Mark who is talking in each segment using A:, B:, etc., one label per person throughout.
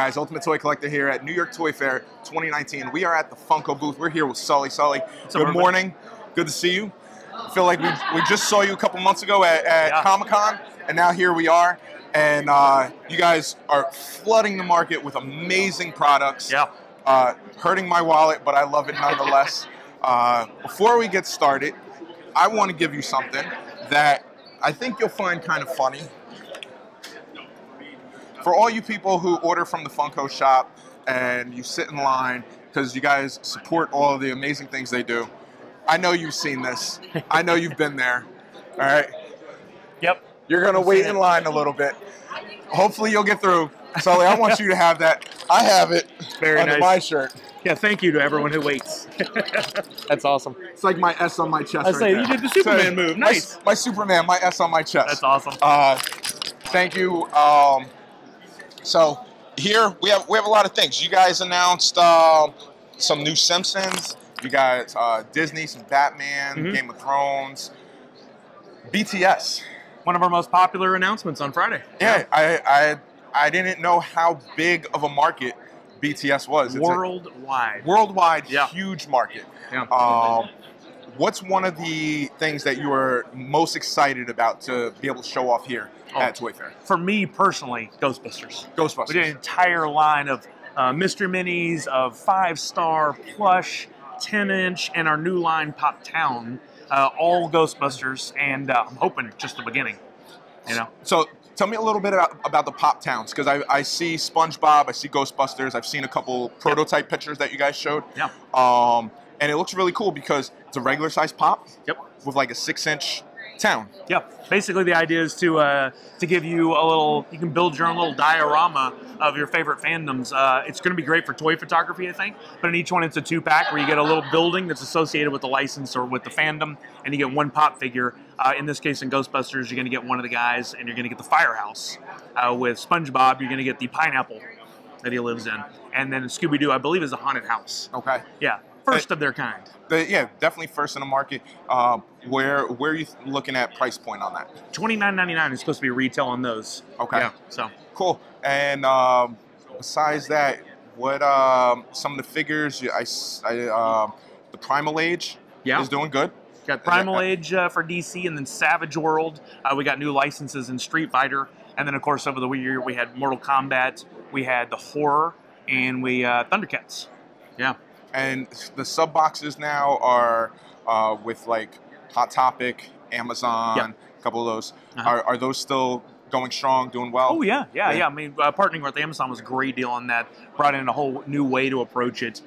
A: guys, Ultimate Toy Collector here at New York Toy Fair 2019. We are at the Funko booth. We're here with Sully. Sully, good morning. Good to see you. I feel like we just saw you a couple months ago at Comic-Con, and now here we are. And you guys are flooding the market with amazing products.
B: Yeah.
A: Hurting my wallet, but I love it nonetheless. Before we get started, I want to give you something that I think you'll find kind of funny. For all you people who order from the Funko shop and you sit in line because you guys support all of the amazing things they do, I know you've seen this. I know you've been there. All right?
B: Yep.
A: You're going to wait in line a little bit. Hopefully you'll get through. Sully, I want you to have that. I have it under my shirt.
B: Yeah, thank you to everyone who waits. That's awesome.
A: It's like my S on my chest.
B: I say, you did the Superman move. Nice.
A: My Superman, my S on my chest.
B: That's awesome.
A: Thank you. So here we have a lot of things. You guys announced some new Simpsons. You guys Disney, some Batman, Game of Thrones, BTS.
B: One of our most popular announcements on Friday.
A: Yeah, I didn't know how big of a market BTS was.
B: Worldwide.
A: Worldwide,
B: yeah.
A: Huge market.
B: Yeah.
A: What's one of the things that you are most excited about to be able to show off here at Toy Fair?
B: For me personally, Ghostbusters.
A: Ghostbusters.
B: We did an entire line of Mystery Minis, of 5-star, plush, 10-inch, and our new line, Pop Town. All Ghostbusters, and I'm hoping just the beginning, you know.
A: So tell me a little bit about the Pop Towns, because I see SpongeBob, I see Ghostbusters, I've seen a couple prototype pictures that you guys showed.
B: Yeah.
A: And it looks really cool because it's a regular size pop.
B: Yep. With
A: like a 6-inch town.
B: Yeah. Basically, the idea is to give you a little. You can build your own little diorama of your favorite fandoms. It's going to be great for toy photography, I think. But in each one, it's a 2-pack where you get a little building that's associated with the license or with the fandom, and you get one pop figure. In this case, in Ghostbusters, you're going to get one of the guys, and you're going to get the firehouse. With SpongeBob, you're going to get the pineapple that he lives in, and then Scooby-Doo, I believe, is a haunted house.
A: Okay.
B: Yeah. First of their kind.
A: Yeah, definitely first in the market. Where are you looking at price point on that?
B: $29.99 is supposed to be retail on those.
A: Okay.
B: Yeah, so.
A: Cool. And besides that, what some of the figures? The Primal Age is doing good.
B: Got Primal Age for DC, and then Savage World. We got new licenses in Street Fighter, and then of course over the year we had Mortal Kombat, we had the Horror, and we Thundercats. Yeah.
A: And the sub boxes now are with like Hot Topic, Amazon, a couple of those. Are those still going strong, doing well?
B: Oh yeah. I mean, partnering with Amazon was a great deal on that. Brought in a whole new way to approach it,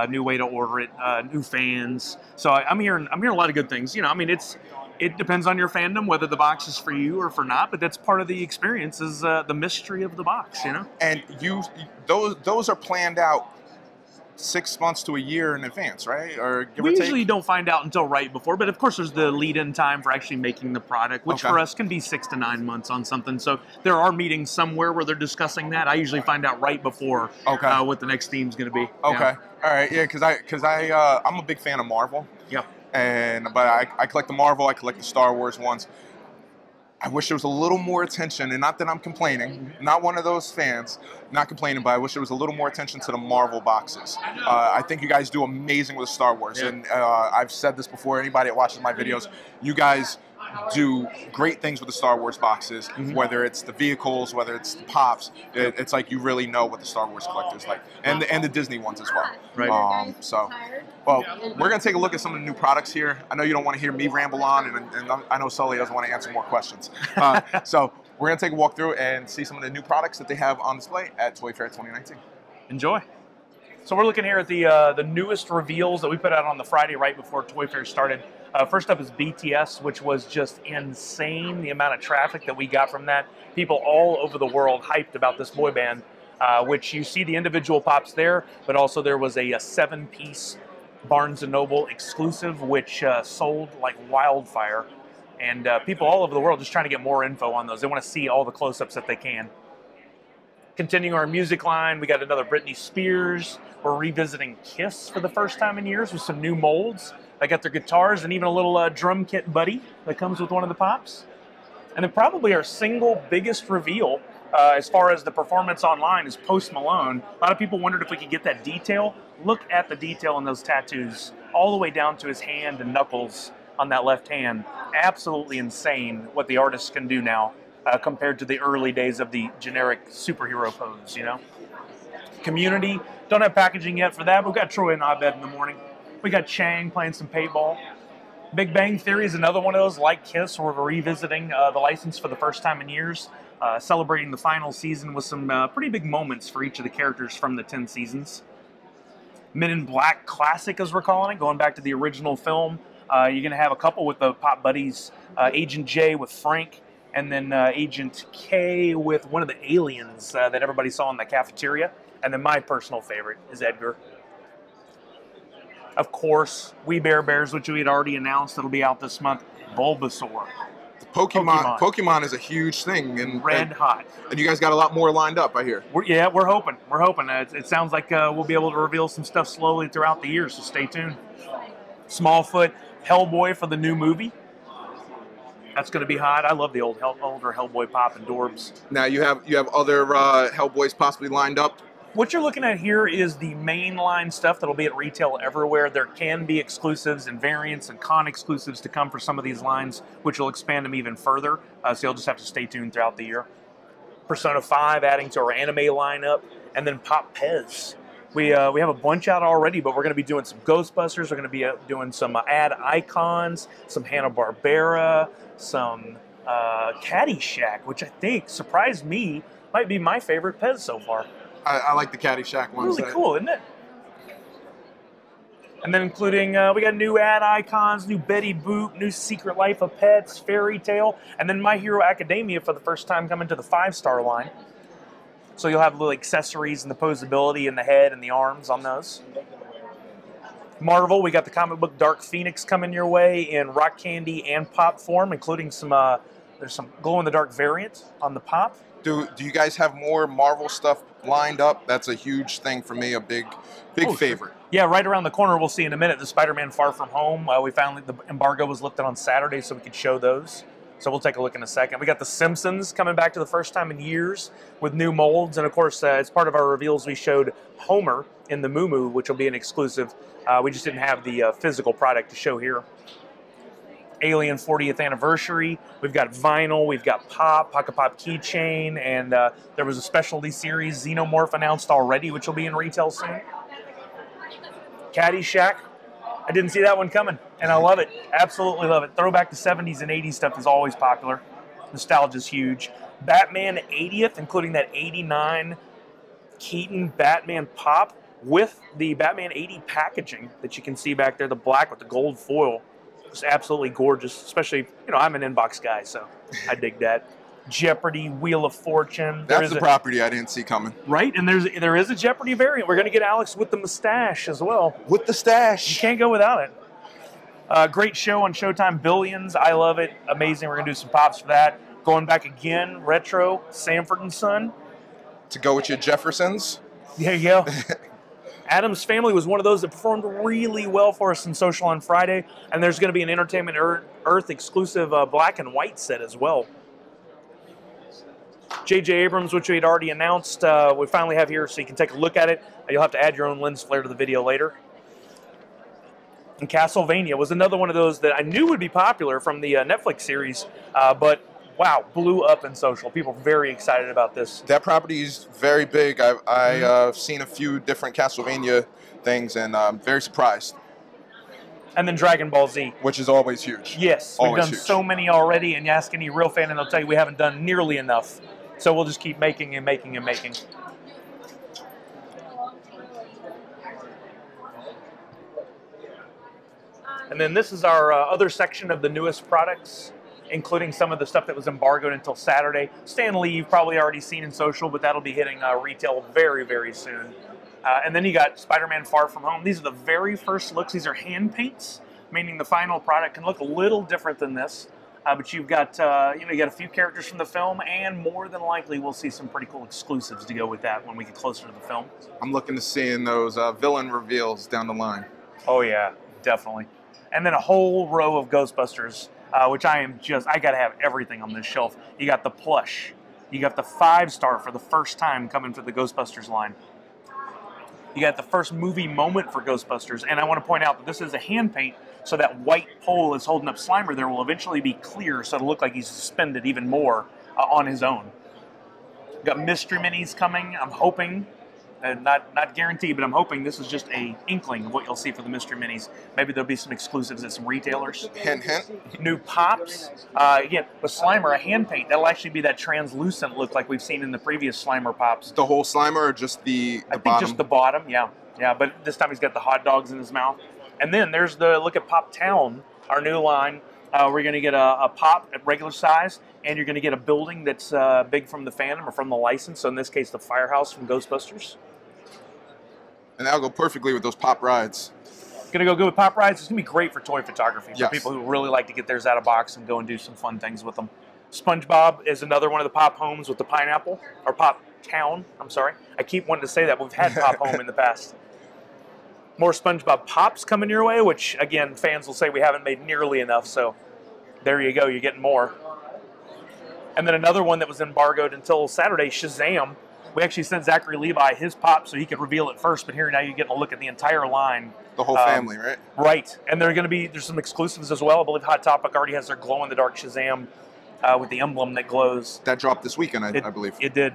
B: new way to order it, new fans. So I'm hearing a lot of good things. You know, I mean, it depends on your fandom whether the box is for you or for not, but that's part of the experience is the mystery of the box. You know.
A: And those are planned out 6 months to a year in advance, right? Or give or take?
B: We usually don't find out until right before, but of course there's the lead-in time for actually making the product, which for us can be 6 to 9 months on something. So there are meetings somewhere where they're discussing that. I usually find out right before what the next theme's going to be.
A: Okay.
B: Yeah.
A: All right. Yeah, because I'm a big fan of Marvel.
B: Yeah.
A: But I collect the Marvel. I collect the Star Wars ones. I wish there was a little more attention, and not that I'm complaining, not one of those fans, not complaining, but I wish there was a little more attention to the Marvel boxes. I think you guys do amazing with Star Wars, and I've said this before, anybody that watches my videos, you guys do great things with the Star Wars boxes, whether it's the vehicles, whether it's the pops. It's like you really know what the Star Wars collectors like, and the Disney ones as well.
B: Right.
A: Well, we're going to take a look at some of the new products here. I know you don't want to hear me ramble on, and I know Sully doesn't want to answer more questions. So we're going to take a walk through and see some of the new products that they have on display at Toy Fair 2019.
B: Enjoy. So we're looking here at the newest reveals that we put out on the Friday right before Toy Fair started. First up is BTS, which was just insane, the amount of traffic that we got from that. People all over the world hyped about this boy band, which you see the individual pops there, but also there was a 7-piece Barnes & Noble exclusive, which sold like wildfire. And people all over the world just trying to get more info on those. They want to see all the close-ups that they can. Continuing our music line, we got another Britney Spears. We're revisiting Kiss for the first time in years with some new molds. They got their guitars and even a little drum kit buddy that comes with one of the pops. And then probably our single biggest reveal as far as the performance online is Post Malone. A lot of people wondered if we could get that detail. Look at the detail in those tattoos, all the way down to his hand and knuckles on that left hand. Absolutely insane what the artists can do now compared to the early days of the generic superhero pose, you know? Community, don't have packaging yet for that. We've got Troy and Abed in the morning. We got Chang playing some paintball. Big Bang Theory is another one of those, like Kiss, where we're revisiting the license for the first time in years, celebrating the final season with some pretty big moments for each of the characters from the 10 seasons. Men in Black Classic, as we're calling it, going back to the original film. You're going to have a couple with the Pop Buddies, Agent J with Frank, and then Agent K with one of the aliens that everybody saw in the cafeteria. And then my personal favorite is Edgar. Of course, We Bare Bears, which we had already announced, it'll be out this month. Bulbasaur.
A: Pokemon is a huge thing, and
B: red hot.
A: And you guys got a lot more lined up, I hear.
B: We're hoping. We're hoping. It sounds like we'll be able to reveal some stuff slowly throughout the year, so stay tuned. Smallfoot, Hellboy for the new movie. That's going to be hot. I love the older Hellboy pop and Dorbs.
A: Now you have other Hellboys possibly lined up.
B: What you're looking at here is the mainline stuff that'll be at retail everywhere. There can be exclusives and variants and con exclusives to come for some of these lines, which will expand them even further. So you'll just have to stay tuned throughout the year. Persona 5 adding to our anime lineup, and then Pop Pez. We have a bunch out already, but we're going to be doing some Ghostbusters. We're going to be doing some ad icons, some Hanna-Barbera, some Caddyshack, which I think surprised me might be my favorite Pez so far.
A: I like the Caddyshack ones.
B: Really cool, isn't it? And then including, we got new ad icons, new Betty Boop, new Secret Life of Pets, Fairy Tale, and then My Hero Academia for the first time coming to the 5-star line. So you'll have little accessories and the posability in the head and the arms on those. Marvel, we got the comic book Dark Phoenix coming your way in rock candy and pop form, including some, there's some glow-in-the-dark variant on the pop.
A: Do you guys have more Marvel stuff lined up? That's a huge thing for me, a big favorite.
B: Yeah, right around the corner, we'll see in a minute, the Spider-Man Far From Home. We finally, the embargo was lifted on Saturday so we could show those. So we'll take a look in a second. We got The Simpsons coming back to the first time in years with new molds. And of course, as part of our reveals, we showed Homer in the Moo Moo, which will be an exclusive. We just didn't have the physical product to show here. Alien 40th anniversary. We've got vinyl, we've got pop, Pocket Pop keychain, and there was a specialty series, Xenomorph, announced already, which will be in retail soon. Caddyshack. I didn't see that one coming, and I love it. Absolutely love it. Throwback to 70s and 80s stuff is always popular. Nostalgia's huge. Batman 80th, including that 89 Keaton Batman pop with the Batman 80 packaging that you can see back there, the black with the gold foil. It's absolutely gorgeous, especially, you know, I'm an inbox guy, so I dig that. Jeopardy, Wheel of Fortune.
A: That's the property I didn't see coming.
B: Right, and there is a Jeopardy variant. We're going to get Alex with the mustache as well.
A: With the stash.
B: You can't go without it. Great show on Showtime, Billions. I love it. Amazing. We're going to do some pops for that. Going back again, retro, Sanford & Son.
A: To go with your Jeffersons.
B: There you go. Adam's Family was one of those that performed really well for us in Social on Friday, and there's going to be an Entertainment Earth exclusive black and white set as well. J.J. Abrams, which we had already announced, we finally have here so you can take a look at it. You'll have to add your own lens flare to the video later. And Castlevania was another one of those that I knew would be popular from the Netflix series, but wow, blew up in social. People are very excited about this.
A: That property is very big. I've seen a few different Castlevania things, and I'm very surprised.
B: And then Dragon Ball Z.
A: Which is always huge.
B: Yes, we've done so many already, and you ask any real fan and they'll tell you we haven't done nearly enough. So we'll just keep making and making and making. And then this is our other section of the newest products, including some of the stuff that was embargoed until Saturday. Stan Lee, you've probably already seen in social, but that'll be hitting retail very, very soon. And then you got Spider-Man Far From Home. These are the very first looks. These are hand paints, meaning the final product can look a little different than this. But you've got, you got a few characters from the film, and more than likely we'll see some pretty cool exclusives to go with that when we get closer to the film. I'm
A: looking to seeing those villain reveals down the line.
B: Oh yeah, definitely. And then a whole row of Ghostbusters, which I got to have everything on this shelf. You got the plush, You got the 5-star for the first time coming for the Ghostbusters line. You got the first movie moment for Ghostbusters, and I want to point out that this is a hand paint, so that white pole is holding up Slimer there will eventually be clear, so it'll look like he's suspended even more on his own. Got mystery minis coming. I'm hoping, not guaranteed, but I'm hoping this is just a inkling of what you'll see for the mystery minis. Maybe there'll be some exclusives at some retailers.
A: Hint, hint.
B: New pops. Again, with Slimer, a hand paint, that'll actually be that translucent look like we've seen in the previous Slimer pops.
A: The whole Slimer or just the
B: I think
A: bottom?
B: just the bottom, yeah. Yeah, but this time he's got the hot dogs in his mouth. And then there's the look at Pop Town, our new line. We're going to get a pop at regular size, and you're going to get a building that's big from the fandom or from the license. So in this case, the firehouse from Ghostbusters.
A: And that'll go perfectly with those pop rides.
B: Going to go good with pop rides. It's going to be great for toy photography for
A: Yes.
B: people who really like to get theirs out of box and go and do some fun things with them. SpongeBob is another one of the pop homes with the pineapple, or Pop Town, I'm sorry. I keep wanting to say that, but we've had Pop Home in the past. More SpongeBob Pops coming your way, which, again, fans will say we haven't made nearly enough, so there you go, you're getting more. And then another one that was embargoed until Saturday, Shazam. We actually sent Zachary Levi his pop so he could reveal it first, but here now you're getting a look at the entire line.
A: The whole family, right?
B: Right. And there's some exclusives as well. I believe Hot Topic already has their glow-in-the-dark Shazam with the emblem that glows.
A: That dropped this weekend, I believe.
B: It did.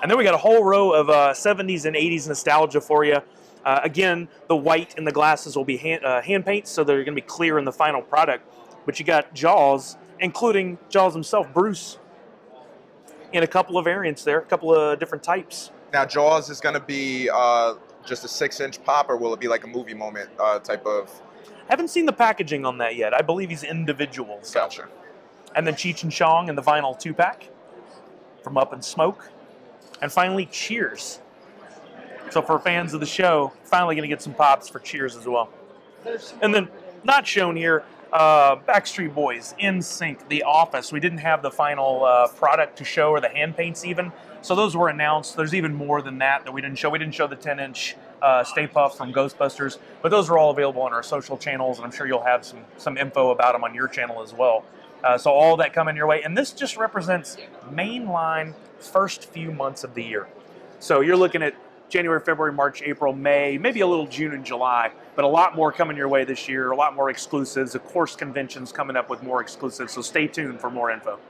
B: And then we got a whole row of 70s and 80s nostalgia for you. Again, the white and the glasses will be hand paints, so they're going to be clear in the final product. But you got Jaws, including Jaws himself, Bruce, in a couple of variants there, a couple of different types.
A: Now, Jaws is going to be just a 6-inch pop, or will it be like a movie moment type of?
B: Haven't seen the packaging on that yet. I believe he's individual. So.
A: Gotcha.
B: And then Cheech and Chong in the vinyl 2-pack from Up in Smoke. And finally, Cheers. So for fans of the show, finally going to get some pops for Cheers as well. And then, not shown here, Backstreet Boys, NSYNC, The Office. We didn't have the final product to show, or the hand paints even. So those were announced. There's even more than that we didn't show. We didn't show the 10-inch Stay Puft from Ghostbusters, but those are all available on our social channels, and I'm sure you'll have some info about them on your channel as well. So all that coming your way. And this just represents mainline first few months of the year. So you're looking at January, February, March, April, May, maybe a little June and July, but a lot more coming your way this year, a lot more exclusives. Of course, conventions coming up with more exclusives, so stay tuned for more info.